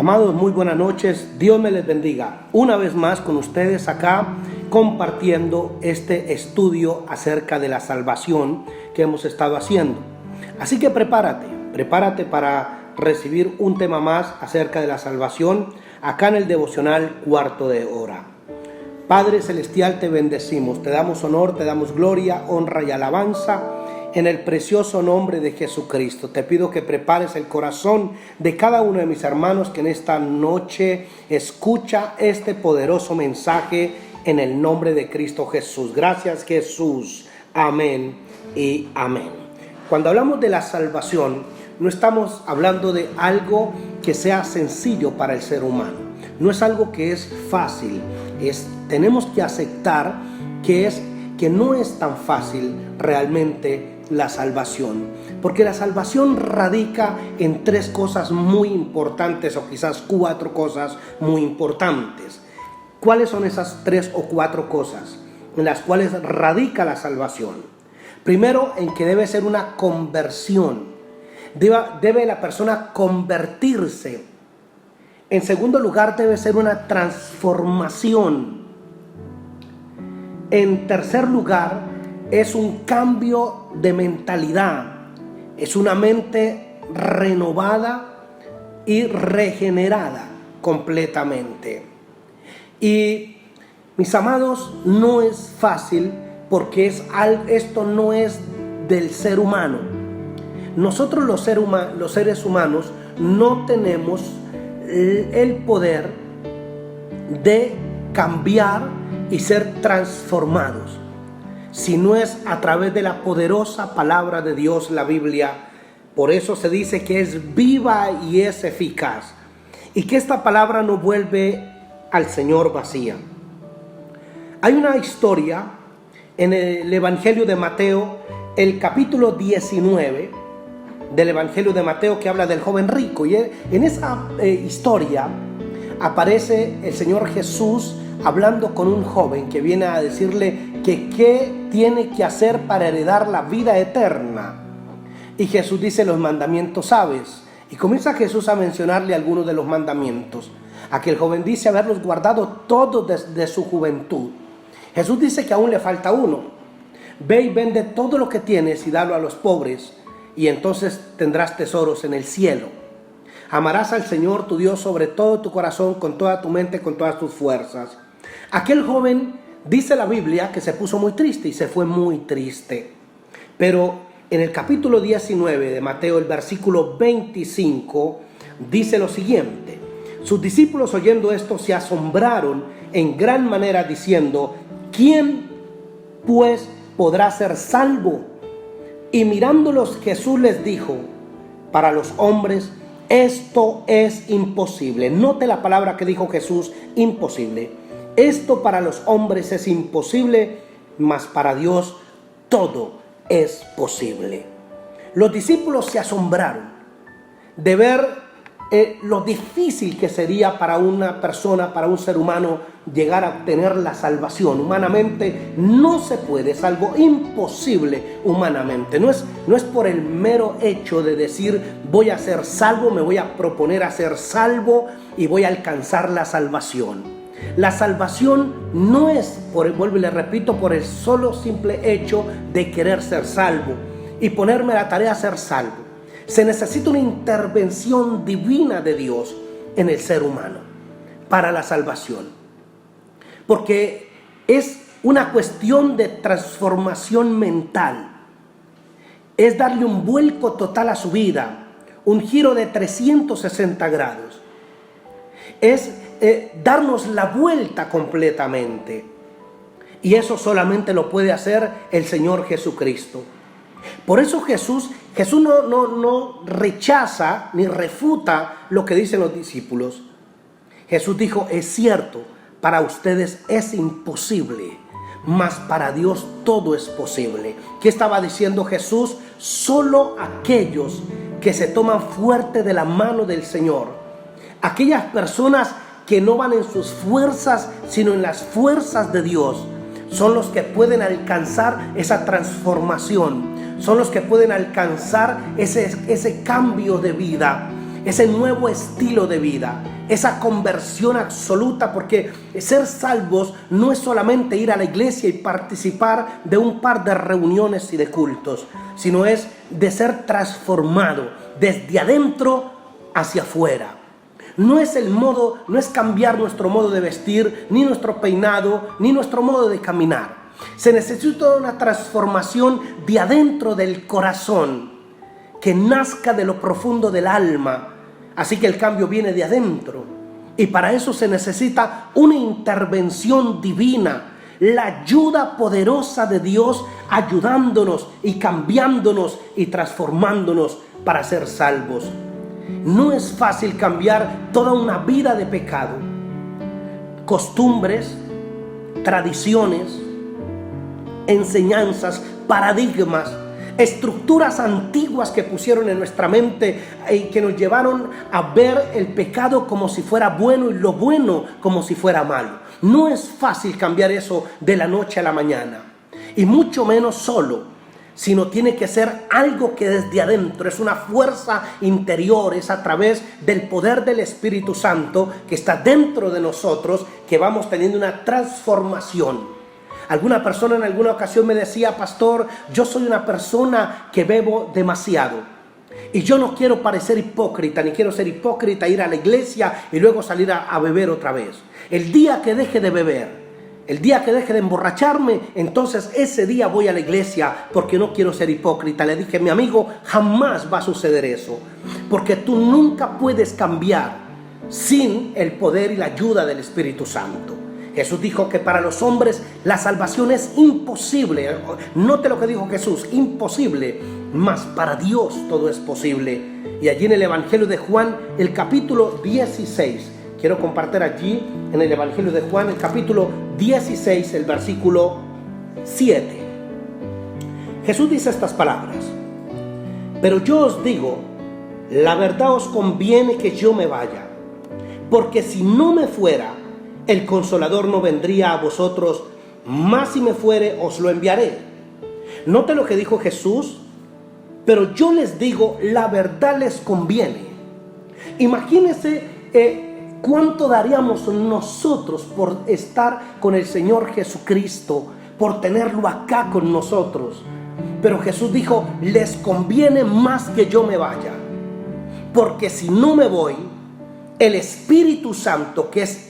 Amados, muy buenas noches. Dios me les bendiga. Una vez más con ustedes acá compartiendo este estudio acerca de la salvación que hemos estado haciendo. Así que prepárate para recibir un tema más acerca de la salvación acá en el devocional Cuarto de Hora. Padre Celestial, te bendecimos, te damos honor, te damos gloria, honra y alabanza en el precioso nombre de Jesucristo. Te pido que prepares el corazón de cada uno de mis hermanos que en esta noche escucha este poderoso mensaje en el nombre de Cristo Jesús. Gracias, Jesús. Amén y amén. Cuando hablamos de la salvación, no estamos hablando de algo que sea sencillo para el ser humano. No es algo que es fácil. Tenemos que aceptar que no es tan fácil realmente la salvación, porque la salvación radica en tres cosas muy importantes, o quizás cuatro cosas muy importantes. ¿Cuáles son esas tres o cuatro cosas en las cuales radica la salvación? Primero, en que debe ser una conversión. Debe la persona convertirse. En segundo lugar, debe ser una transformación. En tercer lugar, es un cambio de mentalidad. Es una mente renovada y regenerada completamente. Y mis amados, no es fácil porque esto no es del ser humano. Nosotros los seres humanos no tenemos el poder de cambiar y ser transformados, si no es a través de la poderosa palabra de Dios, la Biblia. Por eso se dice que es viva y es eficaz, y que esta palabra no vuelve al Señor vacía. Hay una historia en el Evangelio de Mateo, el capítulo 19 del Evangelio de Mateo, que habla del joven rico, y en esa historia aparece el Señor Jesús hablando con un joven que viene a decirle que qué tiene que hacer para heredar la vida eterna. Y Jesús dice: los mandamientos sabes. Y comienza Jesús a mencionarle algunos de los mandamientos. Aquel joven dice haberlos guardado todos desde su juventud. Jesús dice que aún le falta uno. Ve y vende todo lo que tienes y dalo a los pobres, y entonces tendrás tesoros en el cielo. Amarás al Señor tu Dios sobre todo tu corazón, con toda tu mente, con todas tus fuerzas. Aquel joven, dice la Biblia, que se puso muy triste y se fue muy triste. Pero en el capítulo 19 de Mateo, el versículo 25, dice lo siguiente: sus discípulos, oyendo esto, se asombraron en gran manera, diciendo: ¿quién pues podrá ser salvo? Y mirándolos, Jesús les dijo: para los hombres esto es imposible. Note la palabra que dijo Jesús: imposible. Esto para los hombres es imposible, mas para Dios todo es posible. Los discípulos se asombraron de ver lo difícil que sería para una persona, para un ser humano, llegar a obtener la salvación. Humanamente no se puede, es algo imposible humanamente. No es por el mero hecho de decir voy a ser salvo, me voy a proponer a ser salvo y voy a alcanzar la salvación. La salvación no es, vuelvo y le repito, por el solo simple hecho de querer ser salvo y ponerme la tarea de ser salvo. Se necesita una intervención divina de Dios en el ser humano para la salvación, porque es una cuestión de transformación mental. Es darle un vuelco total a su vida, un giro de 360 grados. Es darnos la vuelta completamente. Y eso solamente lo puede hacer el Señor Jesucristo. Por eso Jesús no rechaza ni refuta lo que dicen los discípulos. Jesús dijo: es cierto, para ustedes es imposible, mas para Dios todo es posible. ¿Qué estaba diciendo Jesús? Solo aquellos que se toman fuerte de la mano del Señor, aquellas personas que no van en sus fuerzas, sino en las fuerzas de Dios, son los que pueden alcanzar esa transformación, son los que pueden alcanzar ese cambio de vida. ese nuevo estilo de vida, esa conversión absoluta, porque ser salvos no es solamente ir a la iglesia y participar de un par de reuniones y de cultos, sino es de ser transformado desde adentro hacia afuera. No es cambiar nuestro modo de vestir, ni nuestro peinado, ni nuestro modo de caminar. Se necesita una transformación de adentro del corazón, que nazca de lo profundo del alma. Así que el cambio viene de adentro. Y para eso se necesita una intervención divina, la ayuda poderosa de Dios ayudándonos y cambiándonos y transformándonos para ser salvos. No es fácil cambiar toda una vida de pecado. Costumbres, tradiciones, enseñanzas, paradigmas, estructuras antiguas que pusieron en nuestra mente y que nos llevaron a ver el pecado como si fuera bueno y lo bueno como si fuera malo. No es fácil cambiar eso de la noche a la mañana, y mucho menos solo, sino tiene que ser algo que desde adentro es una fuerza interior, es a través del poder del Espíritu Santo que está dentro de nosotros que vamos teniendo una transformación. Alguna persona en alguna ocasión me decía: pastor, yo soy una persona que bebo demasiado y yo no quiero parecer hipócrita, ni quiero ser hipócrita, ir a la iglesia y luego salir a beber otra vez. El día que deje de beber, el día que deje de emborracharme, entonces ese día voy a la iglesia, porque no quiero ser hipócrita. Le dije: mi amigo, jamás va a suceder eso, porque tú nunca puedes cambiar sin el poder y la ayuda del Espíritu Santo. Jesús dijo que para los hombres la salvación es imposible. Note lo que dijo Jesús: imposible, mas para Dios todo es posible. Y allí en el Evangelio de Juan, el capítulo 16, quiero compartir allí en el Evangelio de Juan, el capítulo 16, el versículo 7. Jesús dice estas palabras: pero yo os digo, la verdad os conviene que yo me vaya, porque si no me fuera, el Consolador no vendría a vosotros, mas si me fuere, os lo enviaré. Note lo que dijo Jesús: pero yo les digo, la verdad les conviene. Imagínense cuánto daríamos nosotros por estar con el Señor Jesucristo, por tenerlo acá con nosotros. Pero Jesús dijo: les conviene más que yo me vaya, porque si no me voy, el Espíritu Santo, que es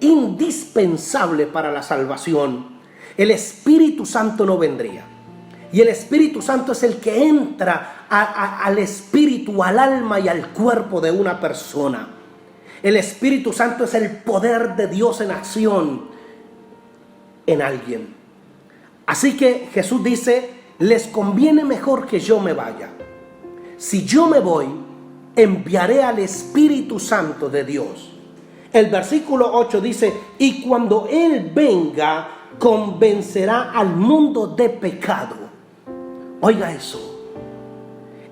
indispensable para la salvación, el Espíritu Santo no vendría. Y el Espíritu Santo es el que entra al espíritu, al alma y al cuerpo de una persona. El Espíritu Santo es el poder de Dios en acción en alguien. Así que Jesús dice: les conviene mejor que yo me vaya. Si yo me voy, enviaré al Espíritu Santo de Dios. El versículo 8 dice: y cuando Él venga, convencerá al mundo de pecado. Oiga eso.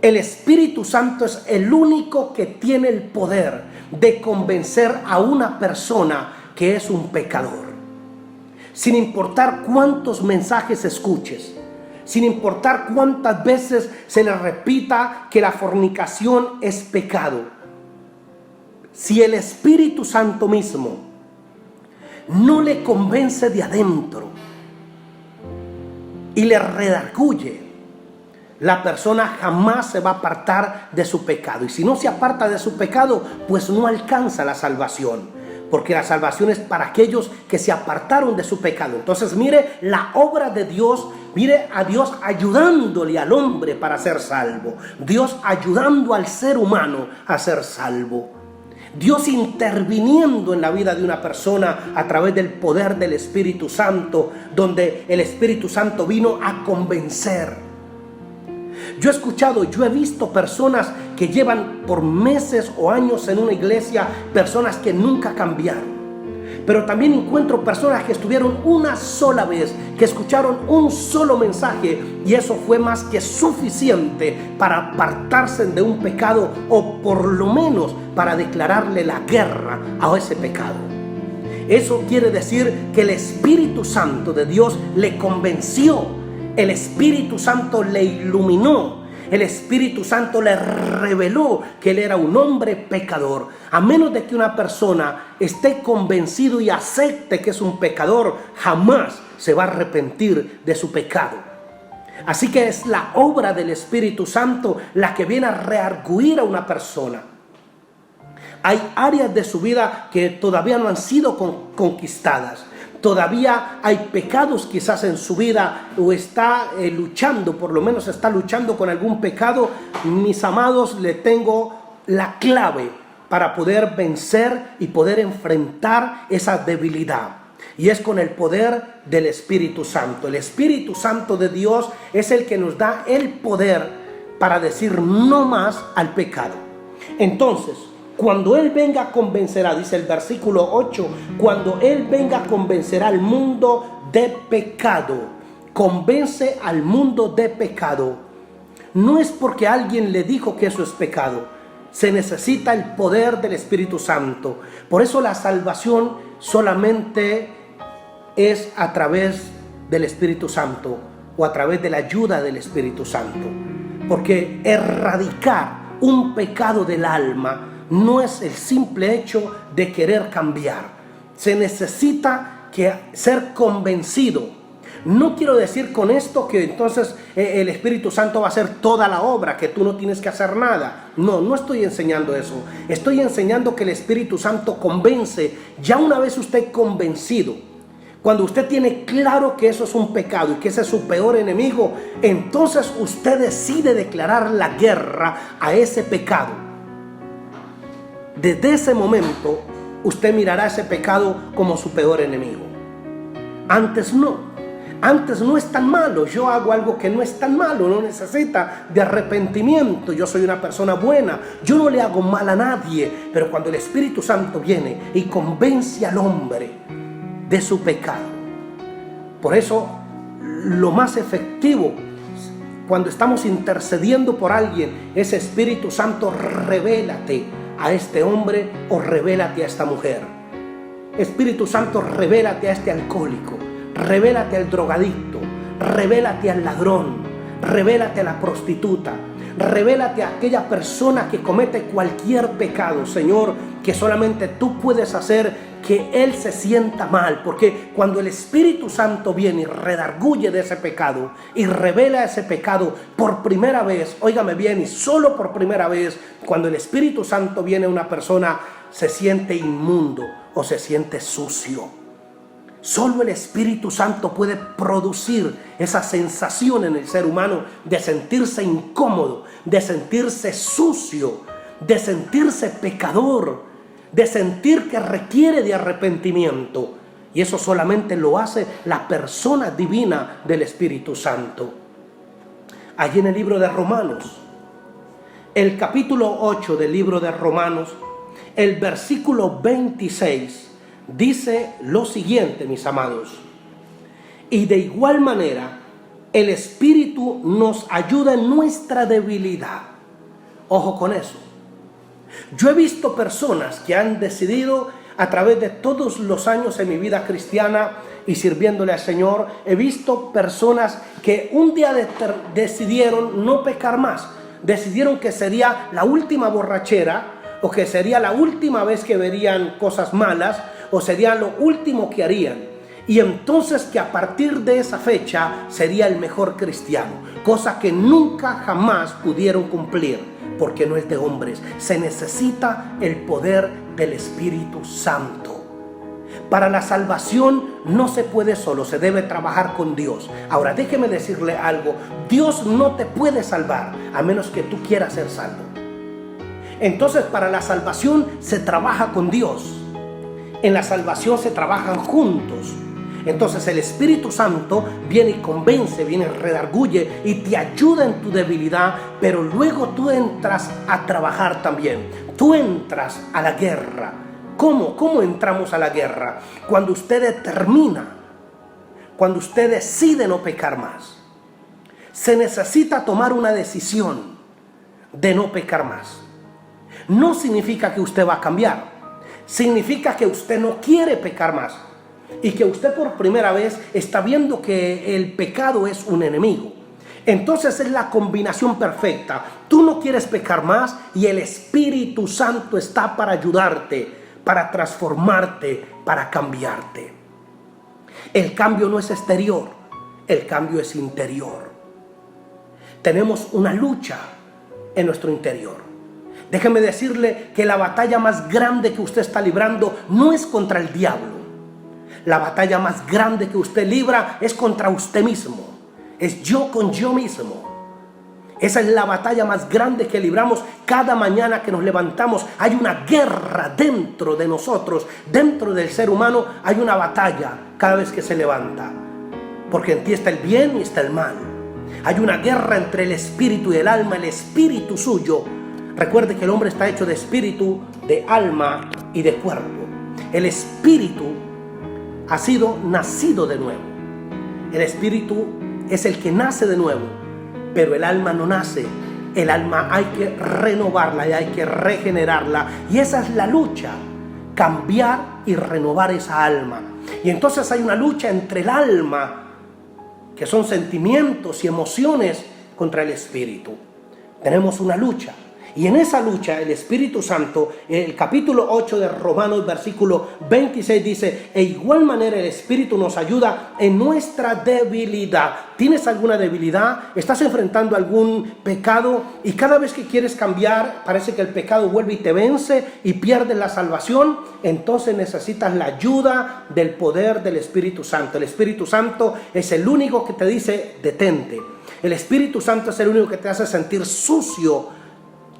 El Espíritu Santo es el único que tiene el poder de convencer a una persona que es un pecador. Sin importar cuántos mensajes escuches, sin importar cuántas veces se le repita que la fornicación es pecado, si el Espíritu Santo mismo no le convence de adentro y le redarguye, la persona jamás se va a apartar de su pecado. Y si no se aparta de su pecado, pues no alcanza la salvación, porque la salvación es para aquellos que se apartaron de su pecado. Entonces mire la obra de Dios, mire a Dios ayudándole al hombre para ser salvo, Dios ayudando al ser humano a ser salvo, Dios interviniendo en la vida de una persona a través del poder del Espíritu Santo, donde el Espíritu Santo vino a convencer. Yo he visto personas que llevan por meses o años en una iglesia, personas que nunca cambiaron. Pero también encuentro personas que estuvieron una sola vez, que escucharon un solo mensaje, y eso fue más que suficiente para apartarse de un pecado, o por lo menos para declararle la guerra a ese pecado. Eso quiere decir que el Espíritu Santo de Dios le convenció, el Espíritu Santo le iluminó, El Espíritu Santo le reveló que él era un hombre pecador. A menos de que una persona esté convencido y acepte que es un pecador, jamás se va a arrepentir de su pecado. Así que es la obra del Espíritu Santo la que viene a rearguir a una persona. Hay áreas de su vida que todavía no han sido conquistadas. Todavía hay pecados quizás en su vida, o está luchando, por lo menos está luchando con algún pecado. Mis amados, le tengo la clave para poder vencer y poder enfrentar esa debilidad. Y es con el poder del Espíritu Santo. El Espíritu Santo de Dios es el que nos da el poder para decir no más al pecado. Entonces, cuando Él venga convencerá, dice el versículo 8, cuando Él venga convencerá al mundo de pecado. Convence al mundo de pecado. No es porque alguien le dijo que eso es pecado. Se necesita el poder del Espíritu Santo. Por eso la salvación solamente es a través del Espíritu Santo o a través de la ayuda del Espíritu Santo. Porque erradicar un pecado del alma no es el simple hecho de querer cambiar. Se necesita ser convencido. No quiero decir con esto que entonces el Espíritu Santo va a hacer toda la obra, que tú no tienes que hacer nada. No estoy enseñando eso. Estoy enseñando que el Espíritu Santo convence. Ya una vez usted convencido, cuando usted tiene claro que eso es un pecado y que ese es su peor enemigo, entonces usted decide declarar la guerra a ese pecado. Desde ese momento, usted mirará ese pecado como su peor enemigo. Antes no. Antes no es tan malo. Yo hago algo que no es tan malo. No necesita de arrepentimiento. Yo soy una persona buena. Yo no le hago mal a nadie. Pero cuando el Espíritu Santo viene y convence al hombre de su pecado. Por eso, lo más efectivo cuando estamos intercediendo por alguien es: Espíritu Santo, revélate a este hombre o revélate a esta mujer. Espíritu Santo, revélate a este alcohólico, revélate al drogadicto, revélate al ladrón, revélate a la prostituta, revélate a aquella persona que comete cualquier pecado, Señor, que solamente tú puedes hacer que él se sienta mal. Porque cuando el Espíritu Santo viene y redarguye de ese pecado y revela ese pecado por primera vez, óigame bien, y solo por primera vez, cuando el Espíritu Santo viene a una persona, se siente inmundo o se siente sucio. Solo el Espíritu Santo puede producir esa sensación en el ser humano de sentirse incómodo, de sentirse sucio, de sentirse pecador, de sentir que requiere de arrepentimiento. Y eso solamente lo hace la persona divina del Espíritu Santo. Allí en el libro de Romanos, el capítulo 8 del libro de Romanos, el versículo 26, dice lo siguiente, mis amados: y de igual manera el Espíritu nos ayuda en nuestra debilidad. Ojo con eso. Yo he visto personas que han decidido, a través de todos los años en mi vida cristiana y sirviéndole al Señor, he visto personas que un día decidieron no pecar más. Decidieron que sería la última borrachera, o que sería la última vez que verían cosas malas, o sería lo último que harían. Y entonces que a partir de esa fecha sería el mejor cristiano, cosa que nunca jamás pudieron cumplir. Porque no es de hombres. Se necesita el poder del Espíritu Santo. Para la salvación no se puede solo, se debe trabajar con Dios. Ahora déjeme decirle algo: Dios no te puede salvar a menos que tú quieras ser salvo. Entonces, para la salvación se trabaja con Dios. En la salvación se trabajan juntos. Entonces el Espíritu Santo viene y convence, viene y redarguye y te ayuda en tu debilidad, pero luego tú entras a trabajar también. Tú entras a la guerra. ¿Cómo? ¿Cómo entramos a la guerra? Cuando usted determina, cuando usted decide no pecar más. Se necesita tomar una decisión de no pecar más. No significa que usted va a cambiar. Significa que usted no quiere pecar más. Y que usted por primera vez está viendo que el pecado es un enemigo. Entonces es la combinación perfecta. Tú no quieres pecar más y el Espíritu Santo está para ayudarte, para transformarte, para cambiarte. El cambio no es exterior, el cambio es interior. Tenemos una lucha en nuestro interior. Déjeme decirle que la batalla más grande que usted está librando no es contra el diablo. La batalla más grande que usted libra es contra usted mismo. Es yo con yo mismo. Esa es la batalla más grande que libramos cada mañana que nos levantamos. Hay una guerra dentro de nosotros, dentro del ser humano. Hay una batalla cada vez que se levanta. Porque en ti está el bien y está el mal. Hay una guerra entre el espíritu y el alma, el espíritu suyo. Recuerde que el hombre está hecho de espíritu, de alma y de cuerpo. El espíritu ha sido nacido de nuevo. El espíritu es el que nace de nuevo, pero el alma no nace. El alma hay que renovarla y hay que regenerarla. Y esa es la lucha, cambiar y renovar esa alma. Y entonces hay una lucha entre el alma, que son sentimientos y emociones, contra el espíritu. Tenemos una lucha. Y en esa lucha el Espíritu Santo, el capítulo 8 de Romanos, versículo 26 dice: e igual manera el Espíritu nos ayuda en nuestra debilidad. ¿Tienes alguna debilidad? ¿Estás enfrentando algún pecado? Y cada vez que quieres cambiar, parece que el pecado vuelve y te vence y pierdes la salvación. Entonces necesitas la ayuda del poder del Espíritu Santo. El Espíritu Santo es el único que te dice: detente. El Espíritu Santo es el único que te hace sentir sucio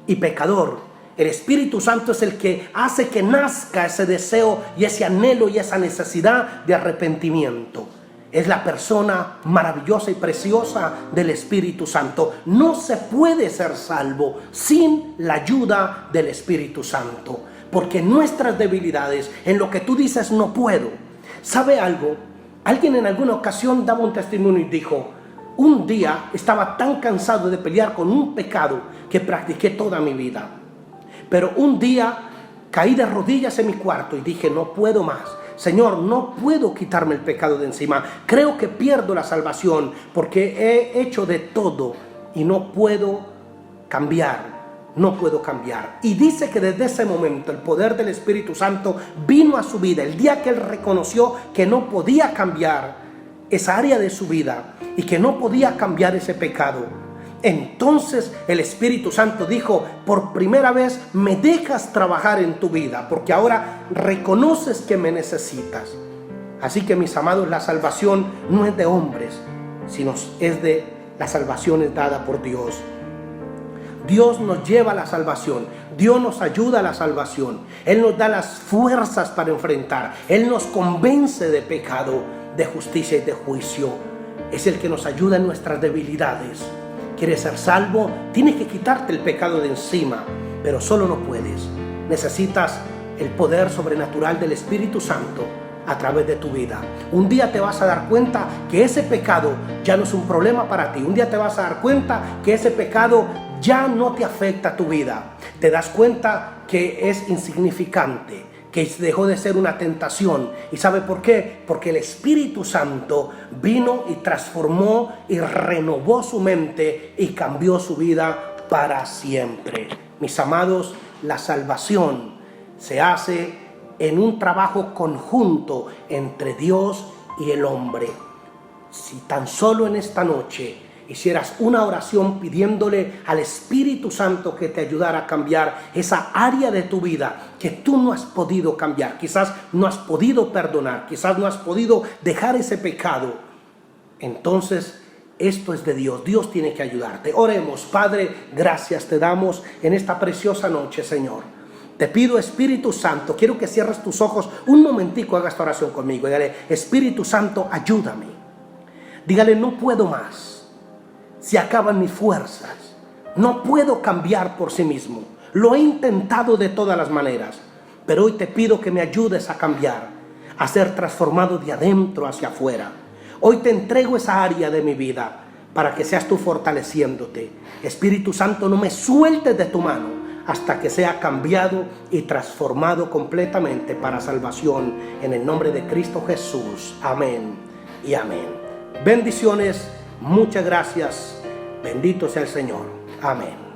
y pecador. El Espíritu Santo es el que hace que nazca ese deseo y ese anhelo y esa necesidad de arrepentimiento. Es la persona maravillosa y preciosa del Espíritu Santo. No se puede ser salvo sin la ayuda del Espíritu Santo, porque en nuestras debilidades, en lo que tú dices no puedo. ¿Sabe algo? Alguien en alguna ocasión daba un testimonio y dijo: un día estaba tan cansado de pelear con un pecado que practiqué toda mi vida. Pero un día caí de rodillas en mi cuarto y dije: no puedo más. Señor, no puedo quitarme el pecado de encima. Creo que pierdo la salvación porque he hecho de todo y no puedo cambiar. No puedo cambiar. Y dice que desde ese momento el poder del Espíritu Santo vino a su vida. El día que él reconoció que no podía cambiar esa área de su vida y que no podía cambiar ese pecado, entonces el Espíritu Santo dijo: por primera vez me dejas trabajar en tu vida, porque ahora reconoces que me necesitas. Así que, mis amados, la salvación no es de hombres, sino la salvación es dada por Dios. Dios nos lleva a la salvación, Dios nos ayuda a la salvación, Él nos da las fuerzas para enfrentar, Él nos convence de pecado, de justicia y de juicio. Es el que nos ayuda en nuestras debilidades. ¿Quieres ser salvo? Tienes que quitarte el pecado de encima, pero solo no puedes. Necesitas el poder sobrenatural del Espíritu Santo a través de tu vida. Un día te vas a dar cuenta que ese pecado ya no es un problema para ti. Un día te vas a dar cuenta que ese pecado ya no te afecta a tu vida. Te das cuenta que es insignificante, que dejó de ser una tentación. ¿Y sabe por qué? Porque el Espíritu Santo vino y transformó y renovó su mente y cambió su vida para siempre. Mis amados, la salvación se hace en un trabajo conjunto entre Dios y el hombre. Si tan solo en esta noche hicieras una oración pidiéndole al Espíritu Santo que te ayudara a cambiar esa área de tu vida que tú no has podido cambiar, quizás no has podido perdonar, quizás no has podido dejar ese pecado, entonces esto es de Dios. Dios tiene que ayudarte. Oremos. Padre, gracias te damos en esta preciosa noche, Señor. Te pido, Espíritu Santo, quiero que cierres tus ojos un momentico, haga esta oración conmigo. Dígale: Espíritu Santo, ayúdame. Dígale: no puedo más. Se acaban mis fuerzas. No puedo cambiar por sí mismo. Lo he intentado de todas las maneras, pero hoy te pido que me ayudes a cambiar, a ser transformado de adentro hacia afuera. Hoy te entrego esa área de mi vida para que seas tú fortaleciéndote. Espíritu Santo, no me sueltes de tu mano hasta que sea cambiado y transformado completamente para salvación. En el nombre de Cristo Jesús. Amén y amén. Bendiciones. Muchas gracias. Bendito sea el Señor. Amén.